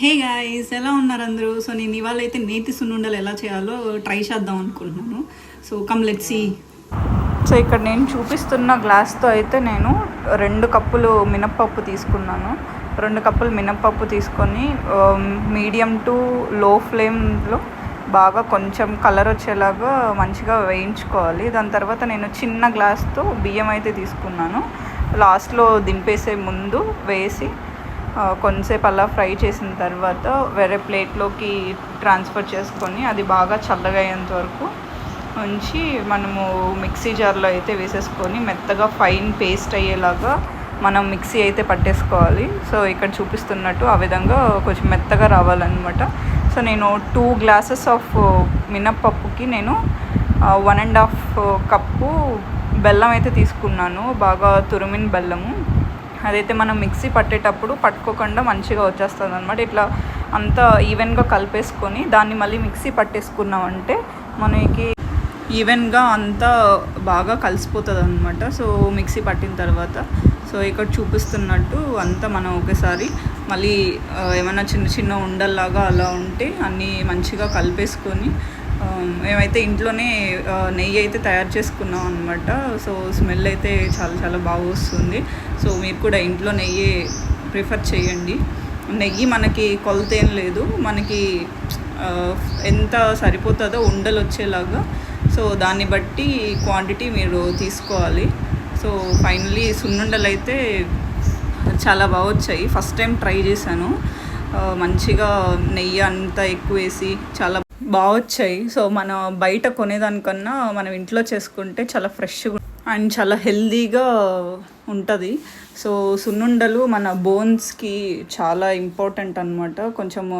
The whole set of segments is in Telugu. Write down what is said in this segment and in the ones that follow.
హే గాయ్స్, ఎలా ఉన్నారు అందరూ? సో నేను ఇవాళ అయితే నేతి సున్నుండలు ఎలా చేయాలో ట్రై చేద్దాం అనుకుంటున్నాను. So come let's see. So ఇక్కడ నేను చూపిస్తున్న గ్లాస్తో అయితే నేను 2 కప్పులు మినప్పప్పు తీసుకున్నాను. 2 కప్పులు మినప్పప్పు తీసుకొని మీడియం టు లో ఫ్లేమ్లో బాగా కొంచెం కలర్ వచ్చేలాగా మంచిగా వేయించుకోవాలి. దాని తర్వాత నేను చిన్న గ్లాస్తో బియ్యం అయితే తీసుకున్నాను. లాస్ట్లో దింపేసే ముందు వేసి కొంతసేపు అలా ఫ్రై చేసిన తర్వాత వేరే ప్లేట్లోకి ట్రాన్స్ఫర్ చేసుకొని అది బాగా చల్లగా అయ్యేంత వరకు ఉంచి మనము మిక్సీ జార్లో అయితే వేసేసుకొని మెత్తగా ఫైన్ పేస్ట్ అయ్యేలాగా మనం మిక్సీ అయితే పట్టేసుకోవాలి. సో ఇక్కడ చూపిస్తున్నట్టు ఆ విధంగా కొంచెం మెత్తగా రావాలన్నమాట. సో నేను 2 గ్లాసెస్ ఆఫ్ మినప్పప్పుకి నేను 1.5 కప్పు బెల్లం అయితే తీసుకున్నాను. బాగా తురిమిన బెల్లము. అదైతే మనం మిక్సీ పట్టేటప్పుడు పట్టుకోకుండా మంచిగా వచ్చేస్తుంది అనమాట. ఇట్లా అంతా ఈవెన్గా కలిపేసుకొని దాన్ని మళ్ళీ మిక్సీ పట్టేసుకున్నామంటే మనకి ఈవెన్గా అంతా బాగా కలిసిపోతుంది అనమాట. సో మిక్సీ పట్టిన తర్వాత సో ఇక్కడ చూపిస్తున్నట్టు అంతా మనం ఒకసారి మళ్ళీ ఏమైనా చిన్న చిన్న ఉండల్లాగా అలా ఉంటే అన్నీ మంచిగా కలిపేసుకొని మేమైతే ఇంట్లోనే నెయ్యి అయితే తయారు చేసుకున్నాం అనమాట. సో స్మెల్ అయితే చాలా చాలా బాగా వస్తుంది. సో మీరు కూడా ఇంట్లో నెయ్యి ప్రిఫర్ చేయండి. నెయ్యి మనకి కొలత ఏం లేదు, మనకి ఎంత సరిపోతుందో ఉండలు వచ్చేలాగా సో దాన్ని బట్టి క్వాంటిటీ మీరు తీసుకోవాలి. సో ఫైనలీ సున్నుండలు అయితే చాలా బాగా వచ్చాయి. ఫస్ట్ టైం ట్రై చేశాను. మంచిగా నెయ్యి అంతా ఎక్కువ వేసి చాలా బాగా వచ్చాయి. సో మన బయట కొనేదానికన్నా మనం ఇంట్లో చేసుకుంటే చాలా ఫ్రెష్గా అండ్ చాలా హెల్దీగా ఉంటుంది. సో సున్నుండలు మన బోన్స్కి చాలా ఇంపార్టెంట్ అనమాట. కొంచెము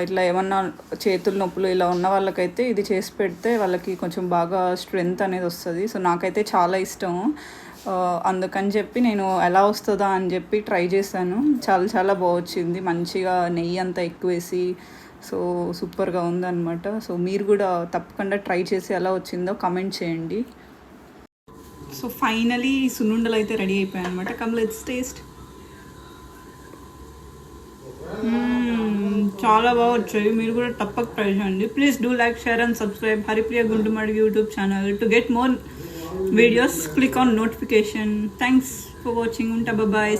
ఇట్లా ఏమన్నా చేతుల నొప్పులు ఇలా ఉన్న వాళ్ళకైతే ఇది చేసి పెడితే వాళ్ళకి కొంచెం బాగా స్ట్రెంగ్త్ అనేది వస్తుంది. సో నాకైతే చాలా ఇష్టం. అందుకని చెప్పి నేను ఎలా వస్తుందా అని చెప్పి ట్రై చేశాను. చాలా చాలా బాగా వచ్చింది. మంచిగా నెయ్యి అంతా ఎక్కువ వేసి సో సూపర్గా ఉందన్నమాట. సో మీరు కూడా తప్పకుండా ట్రై చేసి ఎలా వచ్చిందో కమెంట్ చేయండి. సో ఫైనలీ సున్నుండలు అయితే రెడీ అయిపోయాయి అనమాట. Come let's taste. చాలా బాగా వచ్చాయి. మీరు కూడా తప్పక ట్రై చేయండి. Please do like, share and subscribe Haripriya Guntumadi YouTube channel. To get more videos click on notification. Thanks for watching. Unta bye bye.